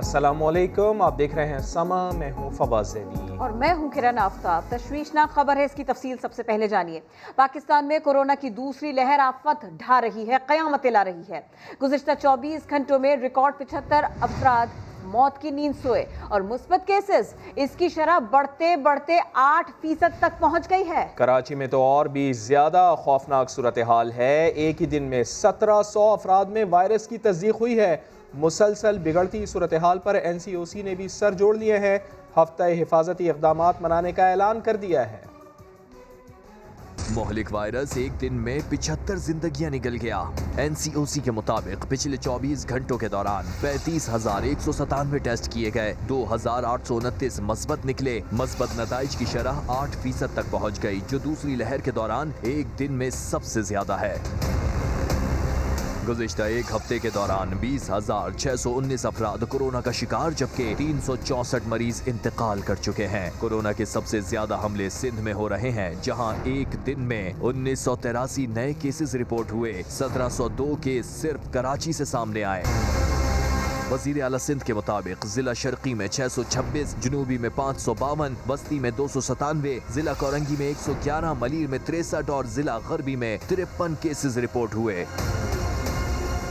السلام علیکم، آپ دیکھ رہے ہیں سما، میں ہوں فواز زیدی اور میں ہوں کرن آفتاب۔ تشویشناک خبر ہے، اس کی تفصیل سب سے پہلے جانیے۔ پاکستان میں کورونا کی دوسری لہر آفت ڈھا رہی ہے، قیامتیں لا رہی ہے۔ گزشتہ 24 گھنٹوں میں ریکارڈ 75 افراد موت کی نیند سوئے اور مثبت کیسز اس کی شرح بڑھتے بڑھتے 8% تک پہنچ گئی ہے۔ کراچی میں تو اور بھی زیادہ خوفناک صورتحال ہے۔ ایک ہی دن میں 1700 افراد میں وائرس کی تصدیق ہوئی ہے۔ مسلسل بگڑتی صورتحال پر NCOC نے بھی سر جوڑ لیے ہیں۔ ہفتہ حفاظتی اقدامات منانے کا اعلان کر دیا ہے۔ مہلک وائرس ایک دن میں 75 زندگیاں نگل گیا۔ NCOC کے مطابق پچھلے 24 گھنٹوں کے دوران 35,197 ٹیسٹ کیے گئے، 2,829 مثبت نکلے۔ مثبت نتائج کی شرح 8% تک پہنچ گئی، جو دوسری لہر کے دوران ایک دن میں سب سے زیادہ ہے۔ گزشتہ ایک ہفتے کے دوران 20,619 افراد کورونا کا شکار، جبکہ 364 مریض انتقال کر چکے ہیں۔ کورونا کے سب سے زیادہ حملے سندھ میں ہو رہے ہیں، جہاں ایک دن میں 1983 نئے کیسز رپورٹ ہوئے۔ 1702 کیس صرف کراچی سے سامنے آئے۔ وزیر اعلیٰ سندھ کے مطابق ضلع شرقی میں 626، جنوبی میں 552، بستی میں 297، ضلع کورنگی میں 111، ملیر میں 63 اور ضلع غربی میں 53 کیسز رپورٹ ہوئے۔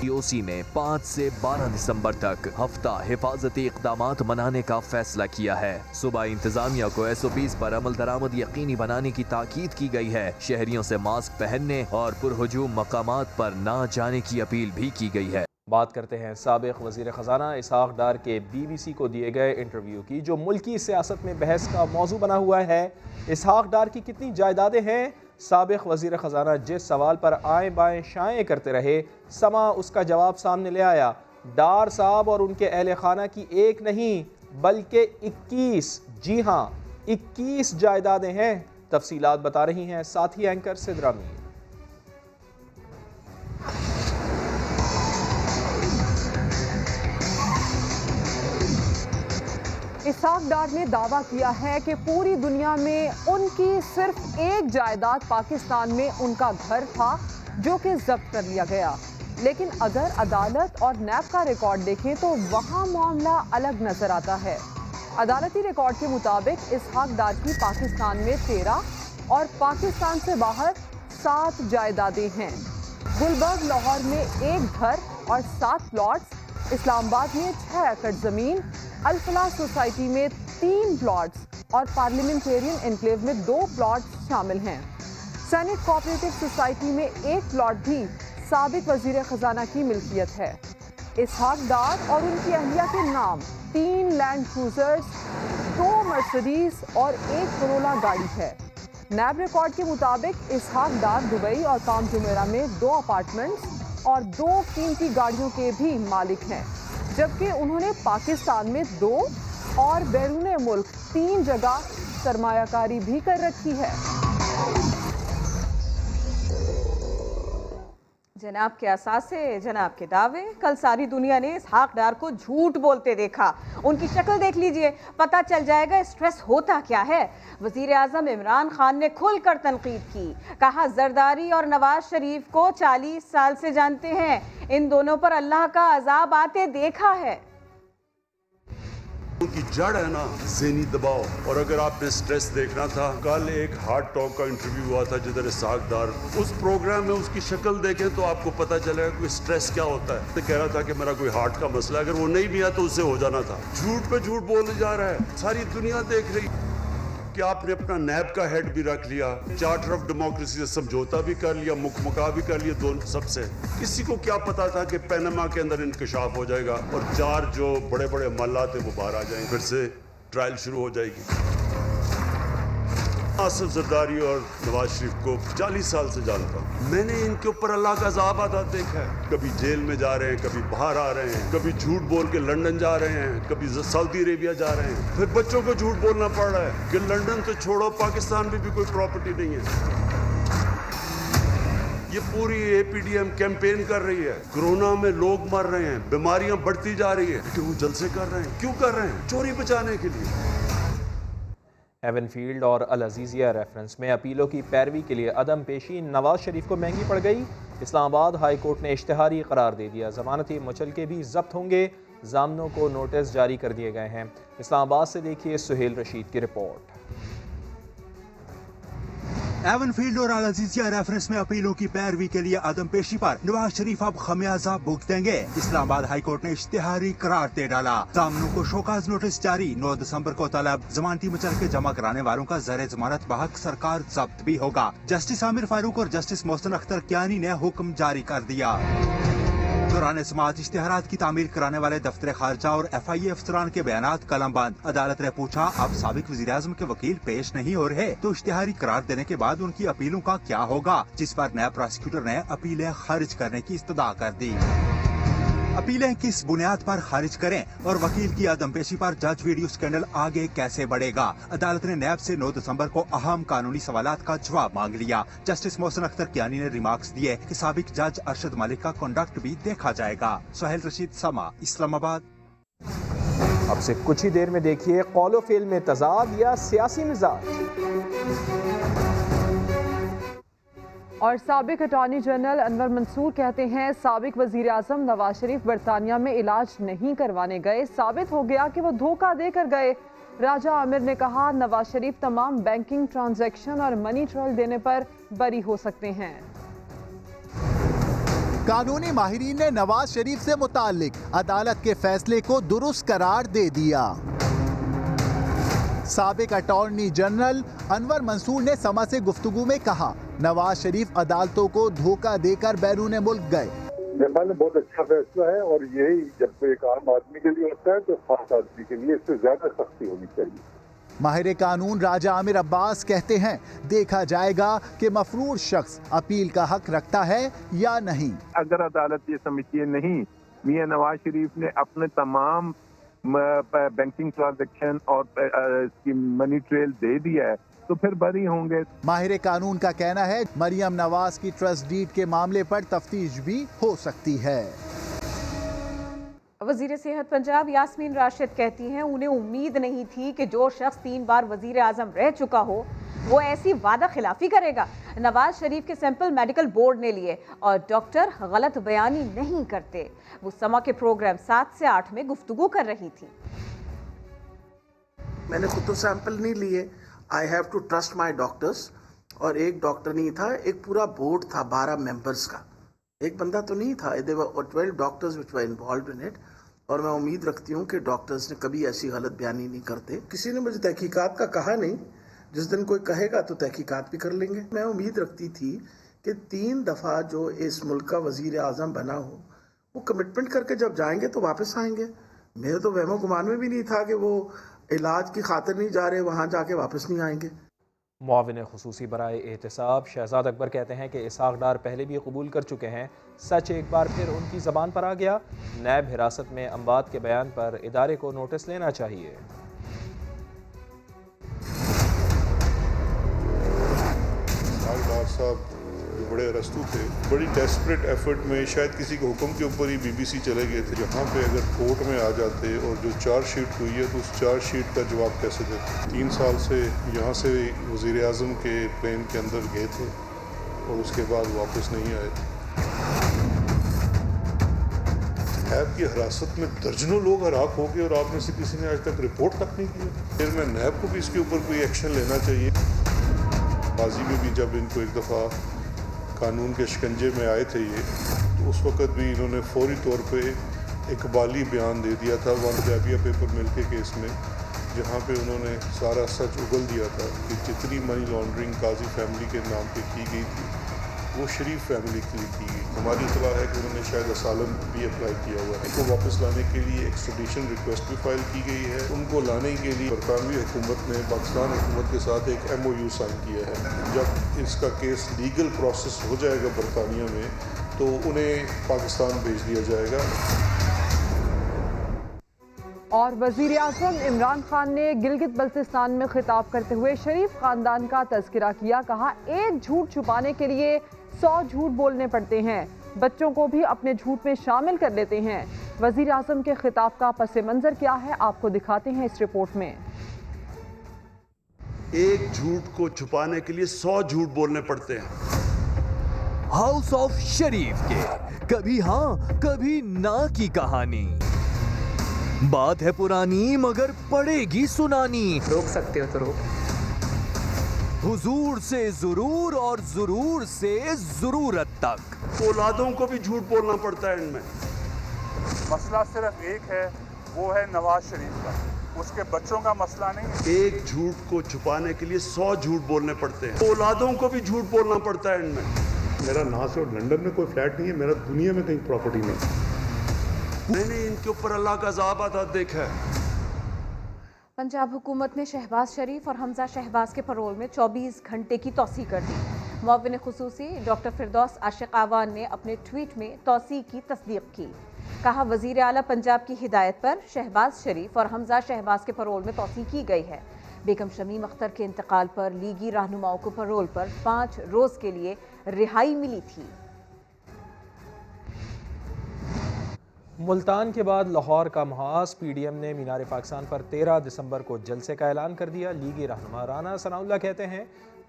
NCOC نے 5 سے 12 دسمبر تک ہفتہ حفاظتی اقدامات منانے کا فیصلہ کیا ہے۔ صوبائی انتظامیہ کو SOPs پر عمل درآمد یقینی بنانے کی تاکید کی گئی ہے۔ شہریوں سے ماسک پہننے اور پرہجوم مقامات پر نہ جانے کی اپیل بھی کی گئی ہے۔ بات کرتے ہیں سابق وزیر خزانہ اسحاق ڈار کے BBC کو دیے گئے انٹرویو کی، جو ملکی سیاست میں بحث کا موضوع بنا ہوا ہے۔ اسحاق ڈار کی کتنی جائیدادیں ہیں؟ سابق وزیر خزانہ جس سوال پر آئیں بائیں شائیں کرتے رہے، سما اس کا جواب سامنے لے آیا۔ ڈار صاحب اور ان کے اہل خانہ کی ایک نہیں بلکہ 21، جی ہاں 21 جائیدادیں ہیں۔ تفصیلات بتا رہی ہیں ساتھی اینکر سدرا میر۔ اسحاق ڈار نے دعویٰ کیا ہے کہ پوری دنیا میں ان کی صرف ایک جائیداد پاکستان میں ان کا گھر تھا، جو کہ ضبط کر لیا گیا۔ لیکن اگر عدالت اور نیب کا ریکارڈ دیکھیں تو وہاں معاملہ الگ نظر آتا ہے۔ عدالتی ریکارڈ کے مطابق اسحاق ڈار کی پاکستان میں 13 اور پاکستان سے باہر 7 جائیدادیں ہیں۔ گلبرگ لاہور میں 1 گھر اور 7 پلاٹس، اسلام آباد میں 6 ایکڑ زمین، الفلاح سوسائٹی میں 3 پلاٹس اور پارلیمنٹیرین انکلیو میں 2 پلاٹس شامل ہیں۔ سینٹ کوآپریٹو سوسائٹی میں 1 پلاٹ بھی سابق وزیر خزانہ کی ملکیت ہے۔ اسحاق ڈار اور ان کی اہلیہ کے نام 3 لینڈ کروزرز، 2 مرسڈیز اور 1 کرولا گاڑی ہے۔ نیب ریکارڈ کے مطابق اسحاق ڈار دبئی اور پام جمیرہ میں 2 اپارٹمنٹس اور 2 قیمتی گاڑیوں کے بھی مالک ہیں، جبکہ انہوں نے پاکستان میں 2 اور بیرون ملک 3 جگہ سرمایہ کاری بھی کر رکھی ہے۔ جناب کے اثاثے، جناب کے دعوے، کل ساری دنیا نے اسحاق ڈار کو جھوٹ بولتے دیکھا۔ ان کی شکل دیکھ لیجئے، پتہ چل جائے گا اسٹریس ہوتا کیا ہے۔ وزیر اعظم عمران خان نے کھل کر تنقید کی، کہا زرداری اور نواز شریف کو 40 سال سے جانتے ہیں، ان دونوں پر اللہ کا عذاب آتے دیکھا ہے۔ ان کی جڑ ہے نا ذہنی دباؤ۔ اور اگر آپ نے سٹریس دیکھنا تھا، کل ایک ہارٹ ٹاک کا انٹرویو ہوا تھا جدھر اسحاق ڈار، اس پروگرام میں اس کی شکل دیکھیں تو آپ کو پتہ چلے گا کہ سٹریس کیا ہوتا ہے۔ تو کہہ رہا تھا کہ میرا کوئی ہارٹ کا مسئلہ، اگر وہ نہیں بھی ہے تو اس سے ہو جانا تھا۔ جھوٹ پہ جھوٹ بولے جا رہا ہے، ساری دنیا دیکھ رہی کہ آپ نے اپنا نیب کا ہیڈ بھی رکھ لیا، چارٹر آف ڈیموکریسی سے سمجھوتا بھی کر لیا، مکمکا بھی کر لیا دونوں سب سے۔ کسی کو کیا پتا تھا کہ پینما کے اندر انکشاف ہو جائے گا اور 4 جو بڑے بڑے معاملات ہیں وہ باہر آ جائیں گے، پھر سے ٹرائل شروع ہو جائے گی۔ آصف زرداری اور نواز شریف کو 40 سال سے جانتا ہوں، میں نے ان کے اوپر اللہ کا عذاب آتا دیکھا ہے۔ کبھی جیل میں جا رہے ہیں، کبھی باہر آ رہے ہیں، کبھی جھوٹ بول کے لندن جا رہے ہیں، کبھی سعودی عربیہ جا رہے ہیں، پھر بچوں کو جھوٹ بولنا پڑ رہا ہے کہ لندن تو چھوڑو، پاکستان میں بھی کوئی پراپرٹی نہیں ہے۔ یہ پوری APDM کیمپین کر رہی ہے، کورونا میں لوگ مر رہے ہیں، بیماریاں بڑھتی جا رہی ہیں، لیکن وہ جلسے کر رہے ہیں۔ کیوں کر رہے ہیں؟ چوری بچانے کے لیے۔ ایون فیلڈ اور العزیزیہ ریفرنس میں اپیلوں کی پیروی کے لیے عدم پیشی نواز شریف کو مہنگی پڑ گئی۔ اسلام آباد ہائی کورٹ نے اشتہاری قرار دے دیا، ضمانتی مچلکے بھی ضبط ہوں گے۔ ضامنوں کو نوٹس جاری کر دیے گئے ہیں۔ اسلام آباد سے دیکھیے سہیل رشید کی رپورٹ۔ ایون فیلڈ اور العزیزیہ ریفرنس میں اپیلوں کی پیروی کے لیے عدم پیشی پر نواز شریف اب خمیازہ بھگتیں گے۔ اسلام آباد ہائی کورٹ نے اشتہاری قرار دے ڈالا۔ ضامنوں کو شوکاز نوٹس جاری، 9 دسمبر کو طلب، ضمانتی مچل کے جمع کرانے والوں کا زیر ضمانت بحق سرکار ضبط بھی ہوگا۔ جسٹس عامر فاروق اور جسٹس محسن اختر کیانی نے حکم جاری کر دیا۔ دوران سماعت اشتہارات کی تعمیل کرانے والے دفتر خارجہ اور ایف آئی اے افسران کے بیانات قلم بند۔ عدالت نے پوچھا اب سابق وزیر اعظم کے وکیل پیش نہیں ہو رہے تو اشتہاری قرار دینے کے بعد ان کی اپیلوں کا کیا ہوگا، جس پر نیب پراسیکیوٹر نے اپیلیں خارج کرنے کی استدعا کر دی۔ اپیلیں کس بنیاد پر خارج کریں اور وکیل کی عدم پیشی پر جج ویڈیو سکینڈل آگے کیسے بڑھے گا؟ عدالت نے نیب سے 9 دسمبر کو اہم قانونی سوالات کا جواب مانگ لیا۔ جسٹس محسن اختر کیانی نے ریمارکس دیے کہ سابق جج ارشد ملک کا کنڈکٹ بھی دیکھا جائے گا۔ سہیل رشید، سما، اسلام آباد۔ اب سے کچھ ہی دیر میں دیکھیے قول و فعل میں تضاد یا سیاسی مزاج۔ اور سابق اٹارنی جنرل انور منصور کہتے ہیں سابق وزیر اعظم نواز شریف برطانیہ میں علاج نہیں کروانے گئے، ثابت ہو گیا کہ وہ دھوکہ دے کر گئے۔ راجہ عامر نے کہا نواز شریف تمام بینکنگ ٹرانزیکشن اور منی ٹرائل دینے پر بری ہو سکتے ہیں۔ قانونی ماہرین نے نواز شریف سے متعلق عدالت کے فیصلے کو درست قرار دے دیا۔ سابق اٹارنی جنرل انور منصور نے سما سے گفتگو میں کہا نواز شریف عدالتوں کو دھوکہ دے کر بیرون ملک گئے۔ میرے خیال میں بہت اچھا فیصلہ ہے، اور یہی جب ایک عام آدمی کے لیے ہوتا ہے تو خاص آدمی کے لیے اس سے زیادہ سختی ہونی چاہیے۔ ماہر قانون راجہ عامر عباس کہتے ہیں دیکھا جائے گا کہ مفرور شخص اپیل کا حق رکھتا ہے یا نہیں۔ اگر عدالت یہ سمجھتی ہے نہیں میاں نواز شریف نے اپنے تمام بینکنگ ٹرانزیکشن اور اس کی منی ٹریل دے دیا ہے تو پھر بری ہوں گے۔ ماہر قانون کا کہنا ہے مریم نواز کی ٹرسٹ ڈیڈ کے معاملے پر تفتیش بھی ہو سکتی ہے۔ وزیر صحت پنجاب یاسمین راشد کہتی ہیں انہیں امید نہیں تھی کہ جو شخص 3 بار وزیر اعظم رہ چکا ہو وہ ایسی وعدہ خلافی کرے گا۔ نواز شریف کے سیمپل میڈیکل بورڈ نے لیے اور ڈاکٹر غلط بیانی نہیں کرتے۔ وہ سما کے پروگرام 7 سے 8 میں گفتگو کر رہی تھی۔ میں نے خود تو سیمپل نہیں لیے، I have to trust my doctors, اور ایک ڈاکٹر نہیں تھا، ایک پورا بورڈ تھا 12 ممبرز کا، ایک بندہ تو نہیں تھا، 12 doctors which were involved in it، اور میں امید رکھتی ہوں کہ ڈاکٹرز نے کبھی ایسی غلط بیانی نہیں کرتے۔ کسی نے مجھے تحقیقات کا کہا نہیں، جس دن کوئی کہے گا تو تحقیقات بھی کر لیں گے۔ میں امید رکھتی تھی کہ 3 دفعہ جو اس ملک کا وزیر اعظم بنا ہو وہ کمٹمنٹ کر کے جب جائیں گے تو واپس آئیں گے۔ میرے تو وہم و گمان میں بھی نہیں تھا کہ وہ علاج کی خاطر نہیں جا رہے، وہاں جا کے واپس نہیں آئیں گے۔ معاون خصوصی برائے احتساب شہزاد اکبر کہتے ہیں کہ اسحاق ڈار پہلے بھی قبول کر چکے ہیں، سچ ایک بار پھر ان کی زبان پر آ گیا۔ نیب حراست میں اموات کے بیان پر ادارے کو نوٹس لینا چاہیے۔ اسحاق ڈار صاحب بڑے ارسطو تھے، بڑی ڈیسپریٹ ایفرٹ میں شاید کسی کے حکم کے اوپر ہی بی بی سی چلے گئے تھے، جہاں پہ اگر کورٹ میں آ جاتے اور جو چارج شیٹ ہوئی ہے تو اس چارج شیٹ کا جواب کیسے دیتے۔ 3 سال سے یہاں سے وزیر اعظم کے پلین کے اندر گئے تھے اور اس کے بعد واپس نہیں آئے۔ نیب کی حراست میں درجنوں لوگ ہلاک ہو گئے اور آپ میں سے کسی نے آج تک رپورٹ تک نہیں کی۔ پھر میں نیب کو بھی اس کے اوپر کوئی ایکشن لینا چاہیے۔ ماضی میں بھی جب ان کو ایک دفعہ قانون کے شکنجے میں آئے تھے یہ، تو اس وقت بھی انہوں نے فوری طور پہ اقبالی بیان دے دیا تھا ون جابیہ پیپر مل کے کیس میں، جہاں پہ انہوں نے سارا سچ اگل دیا تھا کہ جتنی منی لانڈرنگ قاضی فیملی کے نام پہ کی گئی تھی وہ شریف فیملی کے لیے کی گئی۔ ہماری اطلاع ہے کہ انہوں نے شاید اسالم بھی اپلائی کیا ہوا ہے۔ ان کو واپس لانے کے لیے ایکسٹریڈیشن ریکویسٹ بھی فائل کی گئی ہے۔ ان کو لانے کے لیے برطانوی حکومت نے پاکستان حکومت کے ساتھ ایک MOU سائن کیا ہے۔ جب اس کا کیس لیگل پروسیس ہو جائے گا برطانیہ میں تو انہیں پاکستان بھیج دیا جائے گا۔ اور وزیر اعظم عمران خان نے گلگت بلتستان میں خطاب کرتے ہوئے شریف خاندان کا تذکرہ کیا، کہا ایک جھوٹ چھپانے کے لیے 100 جھوٹ بولنے پڑتے ہیں، بچوں کو بھی اپنے جھوٹ میں شامل کر لیتے ہیں۔ وزیر اعظم کے خطاب کا پس منظر کیا ہے آپ کو دکھاتے ہیں اس رپورٹ میں۔ ایک جھوٹ کو چھپانے کے لیے 100 جھوٹ بولنے پڑتے ہیں۔ ہاؤس آف شریف کے کبھی ہاں کبھی نہ کی کہانی۔ बात है पुरानी मगर पड़ेगी सुनानी। रोक सकते हो तो रोक। हुजूर से जरूर और जरूर से जरूरत तक। औलादों को भी झूठ बोलना पड़ता है इनमें। मसला सिर्फ एक है, वो है नवाज शरीफ का, उसके बच्चों का मसला नहीं। एक झूठ को छुपाने के लिए 100 झूठ बोलने पड़ते हैं। औलादों को भी झूठ बोलना पड़ता है इनमें। मेरा नासिर लंदन में कोई फ्लैट नहीं है, मेरा दुनिया में कहीं प्रॉपर्टी नहीं। मैंने इनके ऊपर अल्लाह का अज़ाब आता देखा है। पंजाब हुकूमत ने शहबाज शरीफ और हमजा शहबाज के परोल में 24 घंटे की तौसीह कर दी। मुअव्विन खुसूसी डॉक्टर फिरदौस आशिक आवान ने अपने ट्वीट में तौसीह की तस्दीक की। कहा, वज़ीर आला पंजाब की हिदायत पर शहबाज शरीफ और हमजा शहबाज के परोल में तौसीह की गई है। बेगम शमीम अख्तर के इंतकाल पर लीगी रहनुमाओं को परोल पर 5 रोज़ के लिए रिहाई मिली थी। मुल्तान के बाद लाहौर का महाज PDM ने मीनार पाकिस्तान पर 13 दिसंबर को जलसे का ऐलान कर दिया। लीगी रहनुमा राना सनाउल्लाह कहते हैं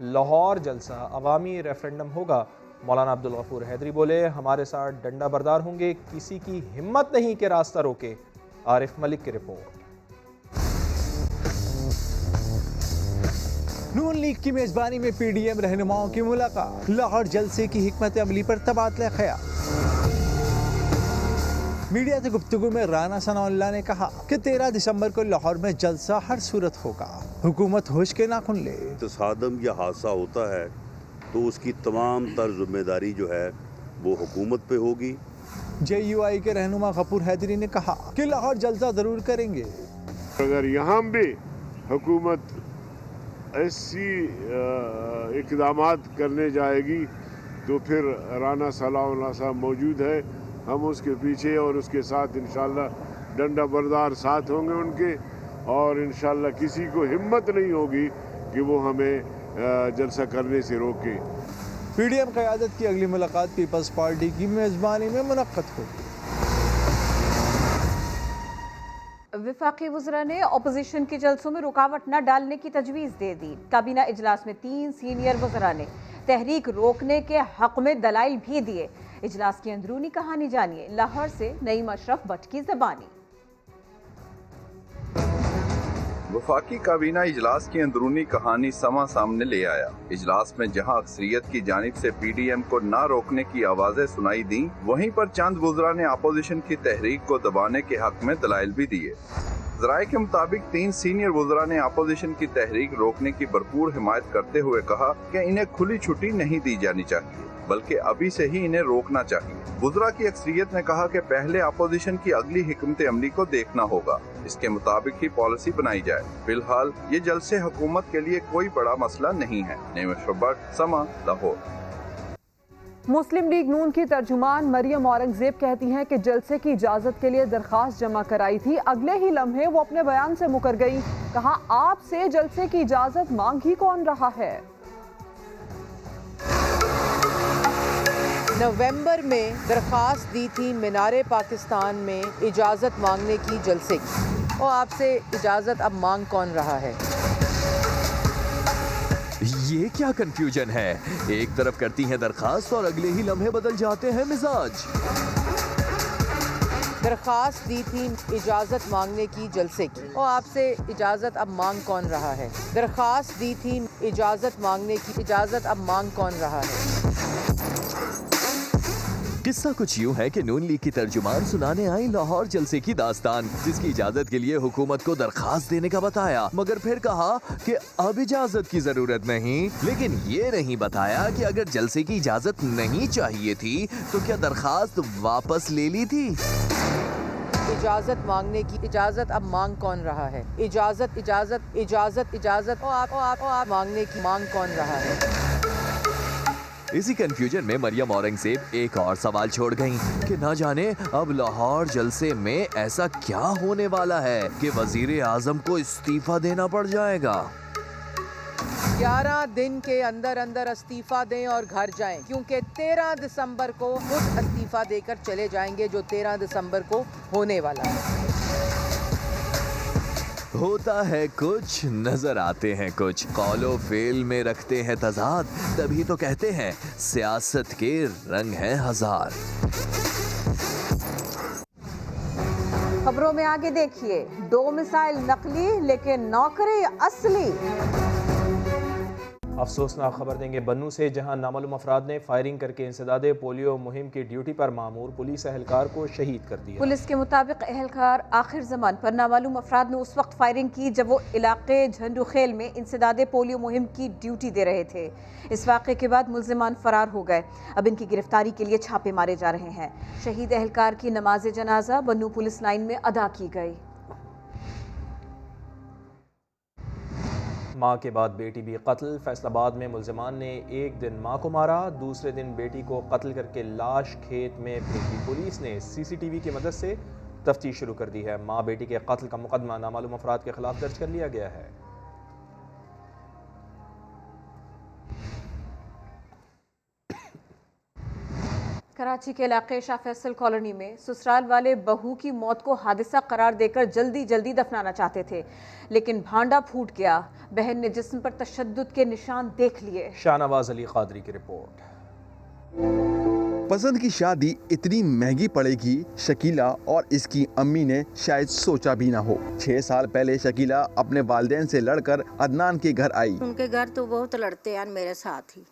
लाहौर जलसा अवामी रेफरेंडम होगा। मौलाना अब्दुल गफूर हैदरी बोले, हमारे साथ डंडा बरदार होंगे, किसी की हिम्मत नहीं कि रास्ता रोके। आरिफ मलिक की रिपोर्ट। नून लीग की मेजबानी में PDM रहनुमाओं की मुलाकात। लाहौर जलसे की हिकमत अमली पर तबादला ख्याल। मीडिया से गुफ्तगू में राना सनाउल्लाह ने कहा कि 13 दिसंबर को लाहौर में जलसा हर सूरत होगा। हुकूमत होश के नाखुन ले। तसादम या हादसा होता है तो उसकी तमाम तर जिम्मेदारी जो है वो हुकूमत पे होगी। JUI के रहनुमा गफूर हैदरी ने कहा कि लाहौर जलसा जरूर करेंगे। अगर यहाँ भी हुकूमत ऐसी इक़दामात करने जाएगी तो फिर राना सलाउल्लाह साहब मौजूद है, हम उसके पीछे और उसके साथ इंशाल्लाह डंडा बरदार साथ होंगे उनके, और इंशाल्लाह किसी को हिम्मत नहीं होगी कि वो हमें जलसा करने से रोके। PDM क़यादत की अगली मुलाकात पीपल्स पार्टी की मेज़बानी में मुनक्कद होगी। वफाकी वज़रा ने अपोजिशन के जलसों में रुकावट न डालने की तजवीज़ दे दी। काबीना इजलास में 3 सीनियर वज़रा ने तहरीक रोकने के हक़ में दलाइल भी दिए। इजलास की अंदरूनी कहानी जानिए। लाहौर से नईम अशरफ भट्ट की ज़बानी। वफाकी काबीना इजलास की अंदरूनी कहानी समा सामने ले आया। इजलास में जहां अक्सरियत की जानिब से PDM को ना रोकने की आवाजें सुनाई दी, वहीं पर चंद वुज़रा ने अपोजिशन की तहरीक को दबाने के हक में दलाइल भी दिए। ज़राए के मुताबिक 3 सीनियर वुज़रा ने अपोजिशन की तहरीक रोकने की भरपूर हिमायत करते हुए कहा कि इन्हें खुली छुट्टी नहीं दी जानी चाहिए, बल्कि अभी से ही इन्हें रोकना चाहिए। वुज़रा की अक्सरियत ने कहा कि पहले अपोजिशन की अगली हिकमत अमली को देखना होगा, इसके मुताबिक ही पॉलिसी बनाई जाए। फिलहाल ये जलसे हुकूमत के लिए कोई बड़ा मसला नहीं है। नईम अशरफ भट्ट, समा, लाहौर। मुस्लिम लीग नून की तर्जुमान मरियम औरंगजेब कहती हैं कि जलसे की इजाज़त के लिए दरख्वास्त जमा कराई थी, अगले ही लम्हे वो अपने बयान से मुकर गई। कहा, आपसे जलसे की इजाज़त मांग ही कौन रहा है। नवंबर में दरख्वास्त दी थी मीनारे पाकिस्तान में इजाज़त मांगने की जलसे की, और आपसे इजाज़त अब मांग कौन रहा है। ये क्या कंफ्यूजन है? एक तरफ करती हैं दरखास्त और अगले ही लम्हे बदल जाते हैं मिजाज। दरख्वास्त दी थी इजाज़त मांगने की जलसे की, और आपसे इजाज़त अब मांग कौन रहा है। दरख्वास्त दी थी इजाज़त मांगने की, इजाज़त अब मांग कौन रहा है। किस्सा कुछ यूं है कि नून लीग की तर्जुमान सुनाने आई लाहौर जलसे की दास्तान, जिसकी इजाजत के लिए हुकूमत को दरखास्त देने का बताया, मगर फिर कहा कि अब इजाजत की जरूरत नहीं। लेकिन ये नहीं बताया कि अगर जलसे की इजाजत नहीं चाहिए थी तो क्या दरखास्त वापस ले ली थी। इजाज़त मांगने की इजाज़त अब मांग कौन रहा है। इजाज़त इजाज़त इजाज़त इजाज़त और आप मांगने की मांग कौन रहा है। इसी कंफ्यूजन में मरियम औरंगजेब एक और सवाल छोड़ गईं कि ना जाने अब लाहौर जलसे में ऐसा क्या होने वाला है कि वजीर आजम को इस्तीफा देना पड़ जाएगा। 11 दिन के अंदर अंदर इस्तीफा दें और घर जाएं, क्योंकि 13 दिसंबर को खुद इस्तीफा देकर चले जाएंगे, जो 13 दिसंबर को होने वाला है। होता है कुछ, नजर आते हैं कुछ, कौलो फेल में रखते हैं तजाद, तभी तो कहते हैं सियासत के रंग हैं हजार। खबरों में आगे देखिए, 2 मिसाइल नकली लेकिन नौकरी असली। अफसोसनाक खबर देंगे बन्नू से, जहां नामालूम अफराद ने फायरिंग करके इंसदादे पोलियो मुहिम की ड्यूटी पर मामूर पुलिस एहलकार को शहीद कर दिया। पुलिस के मुताबिक एहलकार आखिर ज़मान पर नामालूम अफराद ने उस वक्त फायरिंग की जब वो इलाके झंडूखेल में इंसदादे पोलियो मुहिम की ड्यूटी दे रहे थे। इस वाक़े के बाद मुल्ज़िमान फरार हो गए। अब इनकी गिरफ्तारी के लिए छापे मारे जा रहे हैं। शहीद एहलकार की नमाज जनाजा बन्नू पुलिस लाइन में अदा की गई। माँ के बाद बेटी भी कत्ल। फैसलाबाद में मुल्ज़िमान ने एक दिन माँ को मारा, दूसरे दिन बेटी को कत्ल करके लाश खेत में फेंकी। पुलिस ने CCTV की मदद से तफ्तीश शुरू कर दी है। माँ बेटी के कत्ल का मुकदमा नामालूम अफराद के खिलाफ दर्ज कर लिया गया है। कराची के इलाके शाह फैसल कॉलोनी में ससुराल वाले बहू की मौत को हादसा करार देकर जल्दी जल्दी दफनाना चाहते थे, लेकिन भांडा फूट गया। बहन ने जिस्म पर तशद्दुद के निशान देख लिए। शाहनवाज अली कादरी की रिपोर्ट। पसंद की शादी इतनी महंगी पड़ेगी, शकीला और इसकी अम्मी ने शायद सोचा भी ना हो। 6 साल पहले शकीला अपने वालिदैन से लड़कर अदनान के घर आई। उनके घर तो बहुत लड़ते हैं मेरे साथ ही,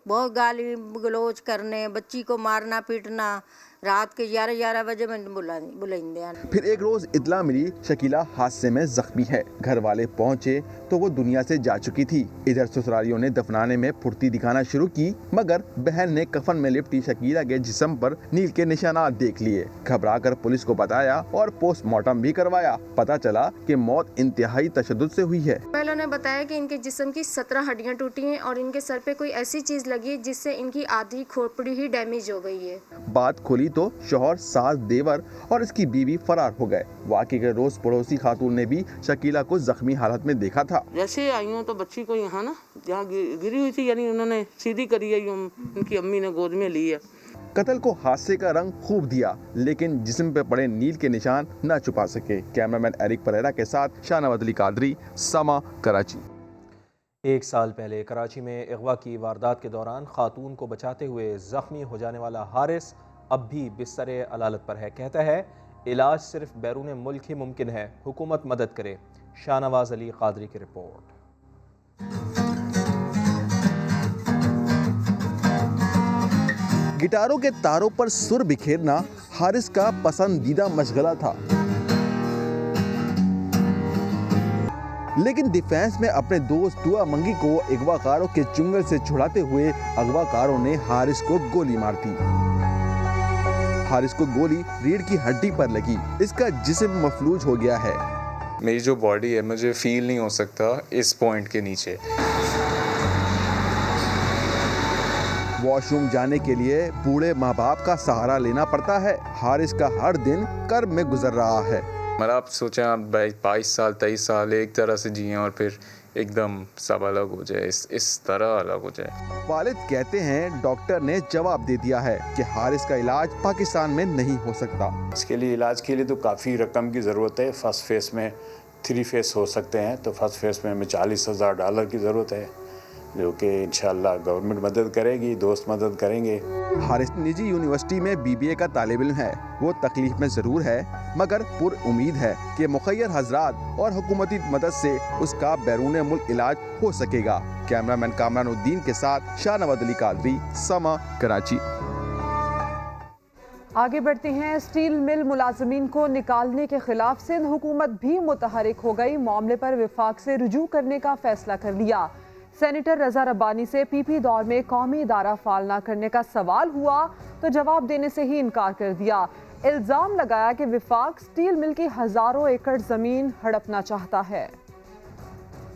बहुत गाली गलोच करने, बच्ची को मारना पीटना, रात के 11 बजे में बुलाइंदे। फिर एक रोज इतला मिली शकीला हादसे में जख्मी है। घर वाले पहुंचे तो वो दुनिया से जा चुकी थी। इधर ससुरालियों ने दफनाने में फुर्ती दिखाना शुरू की, मगर बहन ने कफन में लिपटी शकीला के जिस्म पर नील के निशानात देख लिए। घबरा कर पुलिस को बताया और पोस्टमार्टम भी करवाया। पता चला कि मौत इंतहाई तशद्दुद से हुई है। पहले ने बताया कि इनके जिस्म की 17 हड्डियां टूटी हैं और इनके सर पे कोई ऐसी चीज लगी जिससे इनकी आधी खोपड़ी ही डैमेज हो गई है। बात खुली तो शौहर, सास, देवर और इसकी बीवी फरार हो गए। वाकई के रोज पड़ोसी खातून ने भी शकीला को जख्मी हालत में देखा था। जैसे आई हूँ तो बच्ची को यहाँ ना जहाँ गिरी हुई थी, यानी उन्होंने सीधी करी है, उनकी अम्मी ने गोद में ली है। कत्ल को हादसे का रंग खूब दिया, लेकिन जिस्म पे पड़े नील के निशान न छुपा सके। कैमरामैन एरिक परेरा के साथ शाहनवाज अली कादरी, समा, कराची। 1 साल पहले कराची में अगवा की वारदात के दौरान खातून को बचाते हुए जख्मी हो जाने वाला हारिस अब भी बिस्तरे अलालत पर है। कहता है इलाज सिर्फ बैरून मुल्क ही मुमकिन है, हुकूमत मदद करे। शाहनवाज अली कादरी की रिपोर्ट। गिटारों के तारों पर सुर बिखेरना हारिस का पसंदीदा मशगला था, लेकिन डिफेंस में अपने दोस्त दुआ मंगी को अगवाकारों के चुंगल से छुड़ाते हुए अगवाकारों ने हारिस को गोली मार दी। हारिस को गोली रीढ़ की हड्डी पर लगी। इसका जिस्म मफलूज हो गया है। मेरी जो बॉडी है, मुझे फील नहीं हो सकता इस पॉइंट के नीचे। वॉशरूम जाने के लिए बूढ़े माँ बाप का सहारा लेना पड़ता है। हारिस का हर दिन कर्ब में गुजर रहा है। मतलब आप सोचें, आप 22 साल 23 साल एक तरह से जिए और फिर एकदम सब अलग हो जाए, इस तरह अलग हो जाए। वालिद कहते हैं डॉक्टर ने जवाब दे दिया है कि हारिस का इलाज पाकिस्तान में नहीं हो सकता। इसके लिए इलाज के लिए तो काफ़ी रकम की ज़रूरत है। फर्स्ट फेस में 3 फेस हो सकते हैं, तो फर्स्ट फेस में हमें $40,000 की ज़रूरत है, जो कि इंशाल्लाह गवर्नमेंट मदद करेगी, दोस्त मदद करेंगे। हारिस निजी यूनिवर्सिटी में BBA का तालिब इल्म है। वो तकलीफ में ज़रूर है, मगर पुर उम्मीद है कि मुखय्यर हजरात और हुकूमती मदद से उसका बैरून मुल्क इलाज हो सकेगा। कैमरामैन कामरानुद्दीन के साथ शाहनवाज अली कादरी, समा, कराची। आगे बढ़ते हैं। स्टील मिल मुलाजमीन को निकालने के खिलाफ सिंध हुकूमत भी मुतहरिक हो गई। मामले पर विफाक से रुजू करने का फैसला कर लिया। सेनेटर रजा रब्बानी से PP दौर में कौमी इदारा फाल न करने का सवाल हुआ तो जवाब देने से ही इनकार कर दिया। इल्ज़ाम लगाया कि विफाक स्टील मिल की हजारों एकड़ जमीन हड़पना चाहता है।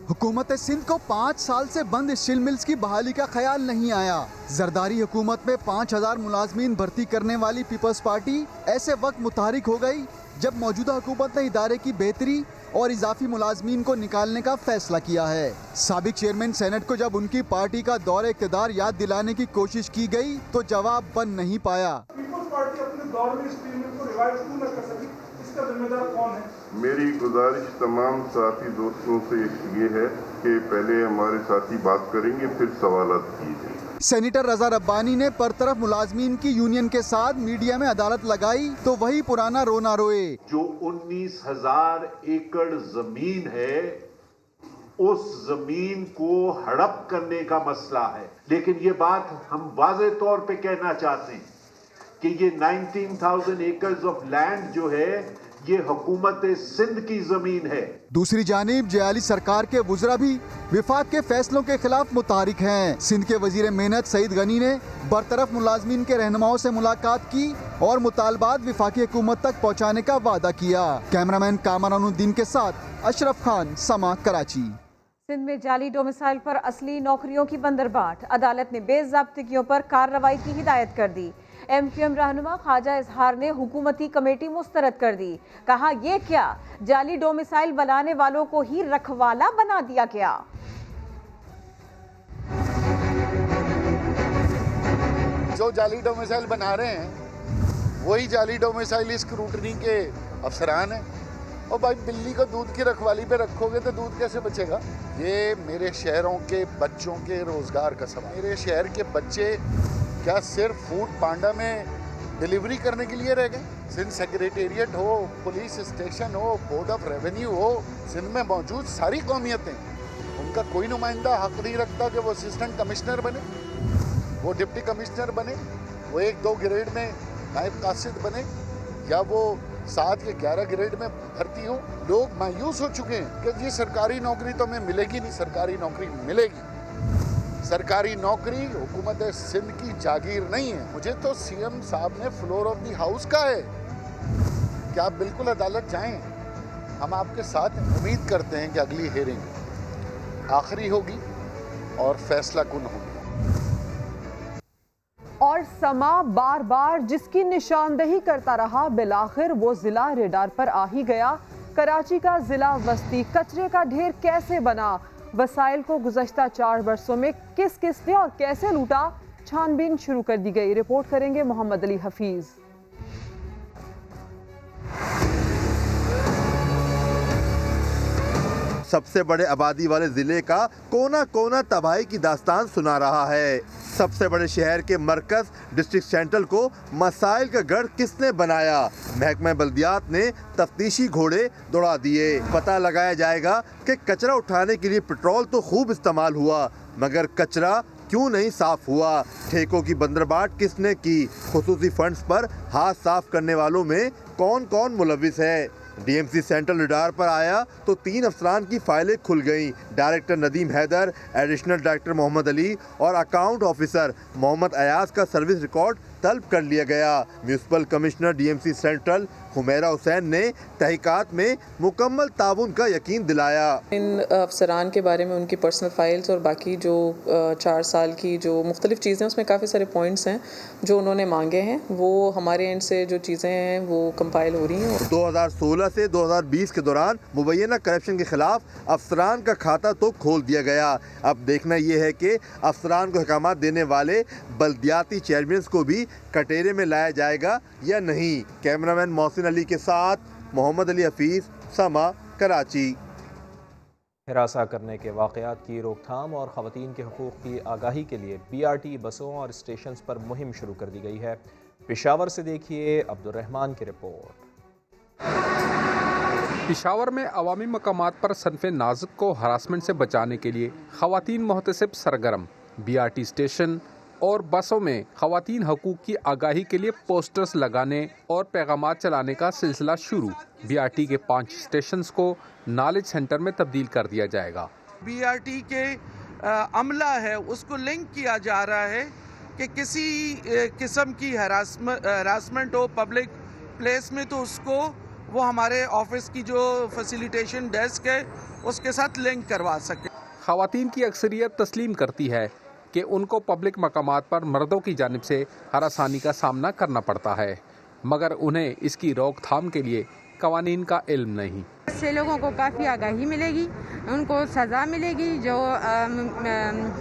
हुकूमत सिंध को 5 साल से बंद स्टील मिल्स की बहाली का ख्याल नहीं आया। जरदारी हुकूमत में 5000 मुलाजमीन भर्ती करने वाली पीपल्स पार्टी ऐसे वक्त मुतहरिक हो गई जब मौजूदा हुकूमत ने इदारे की बेहतरी और इजाफी मुलाजमीन को निकालने का फैसला किया है। साबिक चेयरमैन सेनेट को जब उनकी पार्टी का दौरे इक़्तिदार याद दिलाने की कोशिश की गई तो जवाब बन नहीं पाया। पीपल्स पार्टी अपने दौर में स्टील मिल को रिवाइव क्यों न कर सकी, इसका जिम्मेदार कौन है? मेरी गुजारिश तमाम साथी दोस्तों से ये है के पहले हमारे साथी बात करेंगे, फिर सवालात किए जाएंगे। सेनेटर रजा रब्बानी ने बरतरफ मुलाजमीन की यूनियन के साथ मीडिया में अदालत लगाई तो वही पुराना रोना रोए। जो 19,000 एकड़ जमीन है, उस जमीन को हड़प करने का मसला है, लेकिन ये बात हम वाज़े तौर पे कहना चाहते हैं कि ये 19,000 एकर्स ऑफ लैंड जो है ये हुकूमत सिंध की जमीन है। दूसरी जानिब जयाली सरकार के वुज़रा भी विफाक के फैसलों के खिलाफ मुतारिक हैं। सिंध के वजीर मेहनत सईद गनी ने बरतरफ मुलाजमीन के रहनुमाओं से मुलाकात की और मुतालबात विफाकी हुकूमत तक पहुँचाने का वादा किया। कैमरामैन कामरानुद्दीन के साथ अशरफ खान, समा, कराची। सिंध में जाली डोमिसाइल पर असली नौकरियों की बंदरबाट, अदालत ने बेज़ाब्तिगियों पर कार्रवाई की हिदायत कर दी। MQM रहनुमा ख्वाजा इजहार ने हुकूमती कमेटी मुस्तरद कर दी। कहा ये क्या, जाली डोमिसाइल बनाने वालों को ही रखवाला बना दिया गया। जो जाली डोमिसाइल बना रहे हैं वही जाली डोमिसाइल स्क्रूटनी के अफसरान हैं। और भाई बिल्ली को दूध की रखवाली पे रखोगे तो दूध कैसे बचेगा? ये मेरे शहरों के बच्चों के रोजगार का सवाल। मेरे शहर के बच्चे क्या सिर्फ फूड पांडा में डिलीवरी करने के लिए रह गए? सिंध सेक्रेटेरिएट हो, पुलिस स्टेशन हो, बोर्ड ऑफ रेवेन्यू हो, सिंध में मौजूद सारी कौमियतें, उनका कोई नुमाइंदा हक नहीं रखता कि वो असिस्टेंट कमिश्नर बने, वो डिप्टी कमिश्नर बने, वो 1-2 ग्रेड में नायब कासिद बने, या वो 7 या 11 ग्रेड में भर्ती हो। लोग मायूस हो चुके हैं कि ये सरकारी नौकरी तो हमें मिलेगी नहीं। सरकारी नौकरी मिलेगी। सरकारी नौकरी हुकूमत सिंध की जागीर नहीं है। मुझे तो सीएम साहब ने फ्लोर ऑफ दी हाउस का है कि आप बिल्कुल अदालत जाएं, हम आपके साथ हैं। उम्मीद करते हैं कि अगली हेयरिंग आखिरी होगी और फैसला कुन होगी। और समा बार बार जिसकी निशानदही करता रहा, बिलाखिर वो जिला रेडार पर आ ही गया। कराची का जिला वस्ती कचरे का ढेर कैसे बना, वसाइल को गुज़श्ता 4 वर्षों में किस किस ने और कैसे लूटा, छानबीन शुरू कर दी गई। रिपोर्ट करेंगे मोहम्मद अली हफीज। सबसे बड़े आबादी वाले जिले का कोना कोना तबाही की दास्तान सुना रहा है। सबसे बड़े शहर के मरकज डिस्ट्रिक्ट सेंट्रल को मसाइल का गढ़ किसने बनाया? महकमा बल्दियात ने तफ्तीशी घोड़े दौड़ा दिए। पता लगाया जाएगा कि कचरा उठाने के लिए पेट्रोल तो खूब इस्तेमाल हुआ, मगर कचरा क्यों नहीं साफ हुआ? ठेकों की बंदरबाट किसने की? खुसूसी फंड्स पर हाथ साफ करने वालों में कौन कौन मुलविस है? DMC सेंट्रल रडार पर आया तो 3 अफसरान की फाइलें खुल गईं। Director Nadeem Haider, additional director Mohammad Ali और अकाउंट ऑफिसर मोहम्मद अयाज का सर्विस रिकॉर्ड तलब कर लिया गया। Municipal commissioner DMC central Humaira Hussain ने तहकीकात में मुकम्मल ताउन का यकीन दिलाया। इन अफसरान के बारे में उनकी पर्सनल फाइल्स और बाकी जो 4 साल की जो मुख्तलिफ चीज़ें, उसमें काफ़ी सारे पॉइंट्स हैं जो उन्होंने मांगे हैं, वो हमारे एंड से जो चीज़ें हैं वो कंपाइल हो रही हैं। 2016 से 2020 के दौरान मुबैना करप्शन के खिलाफ अफसरान का खाता तो खोल दिया गया। अब देखना ये है कि अफसरान को अहकामात देने वाले बल्दियाती चेयरमैन को भी कटेरे में लाया जाएगा या नहीं। कैमरामैन मोहसिन अली के साथ मोहम्मद अली हफीज, समा, कराची। हिरासा करने के वाक़यात की रोकथाम और ख़वातीन के हुकूक़ की आगाही के लिए BRT बसों और स्टेशंस पर मुहिम शुरू कर दी गई है। पेशावर से देखिए अब्दुर्रहमान की रिपोर्ट। पेशावर में अवामी मकामात पर सनफ़े नाजुक को हरासमेंट से बचाने के लिए ख़वातीन मोहतसिब सरगर्म। BRT स्टेशन और बसों में ख़वातीन हकूक़ की आगाही के लिए पोस्टर्स लगाने और पैगामात चलाने का सिलसिला शुरू। BRT के 5 स्टेशंस को नॉलेज सेंटर में तब्दील कर दिया जाएगा। BRT के अमला है उसको लिंक किया जा रहा है कि किसी किस्म की हरासमेंट हो पब्लिक प्लेस में तो उसको वो हमारे ऑफिस की जो फैसिलिटेशन डेस्क है उसके साथ लिंक करवा सके। ख़वातीन की अक्सरियत तस्लीम करती है कि उनको पब्लिक मकामात पर मर्दों की जानिब से हरासानी का सामना करना पड़ता है, मगर उन्हें इसकी रोकथाम के लिए कवानीन का इल्म नहीं। سے لوگوں کو کافی آگاہی ملے گی, ان کو سزا ملے گی. جو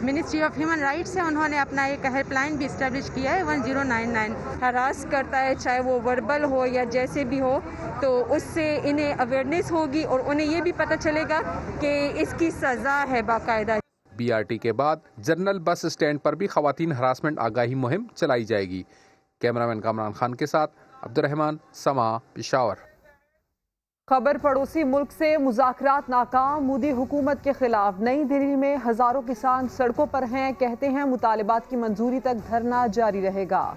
منسٹری آف ہیومن رائٹس ہے انہوں نے اپنا ایک ہیلپ لائن بھی اسٹیبلش کیا ہے 1099. ہراس کرتا ہے چاہے وہ وربل ہو یا جیسے بھی ہو, تو اس سے انہیں اویئرنیس ہوگی اور انہیں یہ بھی پتہ چلے گا کہ اس کی سزا ہے باقاعدہ. بی آر ٹی کے بعد جنرل بس اسٹینڈ پر بھی خواتین ہراسمنٹ آگاہی مہم چلائی جائے گی. کیمرامین کامران خان کے ساتھ عبد الرحمان, سما, پشاور. خبر پڑوسی ملک سے مذاکرات ناکام, مودی حکومت کے خلاف نئی دہلی میں ہزاروں کسان سڑکوں پر ہیں, کہتے ہیں مطالبات کی منظوری تک دھرنا جاری رہے گا.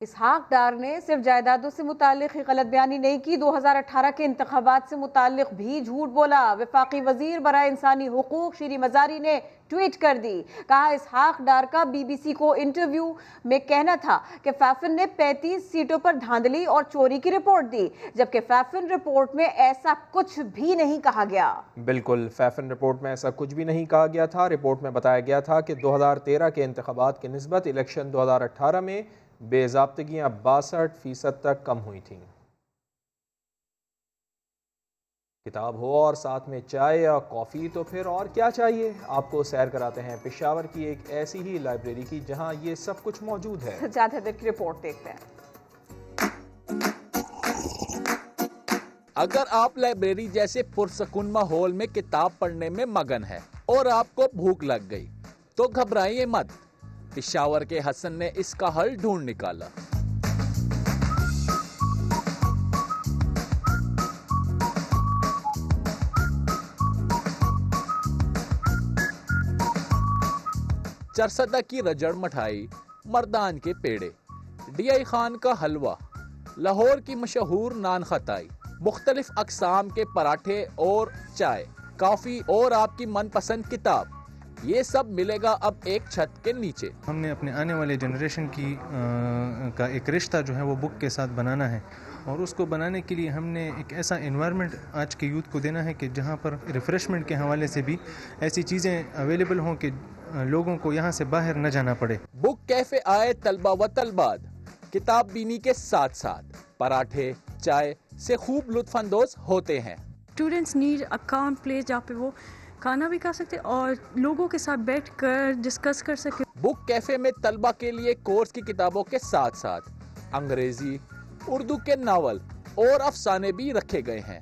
اسحاق ڈار نے صرف جائیدادوں سے متعلق ہی غلط بیانی نہیں کی, 2018 کے انتخابات سے متعلق بھی جھوٹ بولا. وفاقی وزیر برائے انسانی حقوق شیریں مزاری نے ٹویٹ کر دی, کہا اسحاق ڈار کا بی بی سی کو انٹرویو میں کہنا تھا کہ فیفن نے 35 سیٹوں پر دھاندلی اور چوری کی رپورٹ دی, جبکہ فیفن رپورٹ میں ایسا کچھ بھی نہیں کہا گیا. بالکل, فیفن رپورٹ میں ایسا کچھ بھی نہیں کہا گیا تھا. رپورٹ میں بتایا گیا تھا کہ 2013 کے انتخابات کی نسبت الیکشن 2018 میں بے ضابطگیاں 62% تک کم ہوئی تھیں. کتاب ہو اور ساتھ میں چائے یا کافی تو پھر اور کیا چاہیے. آپ کو سیر کراتے ہیں پشاور کی ایک ایسی ہی لائبریری کی جہاں یہ سب کچھ موجود ہے. زیادہ دیر کی رپورٹ دیکھتے ہیں. اگر آپ لائبریری جیسے پرسکون ماحول میں کتاب پڑھنے میں مگن ہے اور آپ کو بھوک لگ گئی تو گھبرائیے مت, پشاور کے حسن نے اس کا حل ڈھونڈ نکالا. چرسدہ کی رجڑ مٹھائی, مردان کے پیڑے, ڈی آئی خان کا حلوہ, لاہور کی مشہور نان خطائی, مختلف اقسام کے پراٹھے اور چائے, کافی اور آپ کی من پسند کتاب, یہ سب ملے گا اب ایک چھت کے نیچے. ہم نے اپنے آنے والے جنریشن کا ایک رشتہ جو ہے وہ بک کے ساتھ بنانا ہے, اور اس کو بنانے کے لیے ہم نے ایک ایسا انوائرمنٹ آج کے یوتھ کو دینا ہے کہ جہاں پر ریفریشمنٹ کے حوالے سے بھی ایسی چیزیں اویلیبل ہوں کہ لوگوں کو یہاں سے باہر نہ جانا پڑے. بک کیفے آئے طلبہ و طلبات, کتاب بینی کے ساتھ ساتھ پراٹھے چائے سے خوب لطف اندوز ہوتے ہیں. Students need a calm place جہاں پہ وہ کھانا بھی کھا سکتے اور لوگوں کے ساتھ بیٹھ کر ڈسکس کر سکتے. بک کیفے میں طلبہ کے لیے کورس کی کتابوں کے ساتھ ساتھ انگریزی, اردو کے ناول اور افسانے بھی رکھے گئے ہیں.